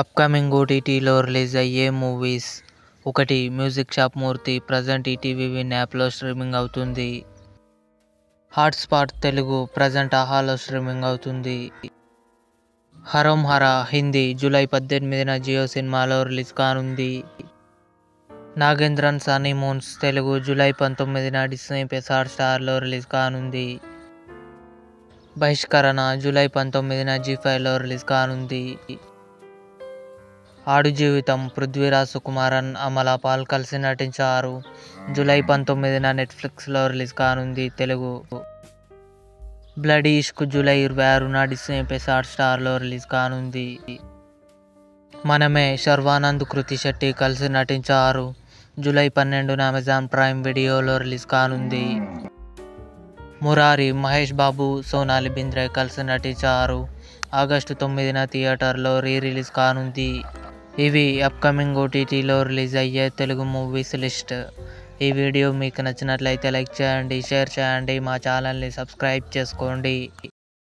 Upcoming ఓటీటీలో release అయ్యే movies. 1. Music shop Murthy present ETV win యాప్లో స్ట్రీమింగ్ అవుతుంది. హాట్స్టార్ తెలుగు ప్రజెంట్ ఆహాలో స్ట్రీమింగ్ అవుతుంది. హరోం హరా హిందీ జూలై 18న జియో సినిమాలో రిలీజ్ కానుంది. నాగేంద్రన్ హనీమూన్స్ తెలుగు జూలై 19న డిస్నీ ప్లస్ హాట్స్టార్లో రిలీజ్ కానుంది. బహిష్కరణ జూలై 19న జీ5లో రిలీజ్ కానుంది. ఆడు జీవితం పృథ్వీరాజ్ సుకుమారన్ అమలా పాల్ కలిసి నటించారు. జూలై 19న నెట్ఫ్లిక్స్లో రిలీజ్ కానుంది తెలుగు. బ్లడీ ఇష్క్ జూలై 26న డిస్నీ ప్లస్ హాట్స్టార్లో రిలీజ్ కానుంది. మనమే శర్వానంద్ కృతి శెట్టి కలిసి నటించారు. జూలై 12న అమెజాన్ ప్రైమ్ వీడియోలో రిలీజ్ కానుంది. మురారి మహేష్ బాబు సోనాలి బింద్రే కలిసి నటించారు. ఆగస్టు 9న థియేటర్లో రిలీజ్ కానుంది. ఇవి అప్కమింగ్ ఓటీటీలో రిలీజ్ అయ్యే తెలుగు మూవీస్ లిస్ట్. ఈ వీడియో మీకు నచ్చినట్లయితే లైక్ చేయండి, షేర్ చేయండి, మా ఛానల్ని సబ్స్క్రైబ్ చేసుకోండి.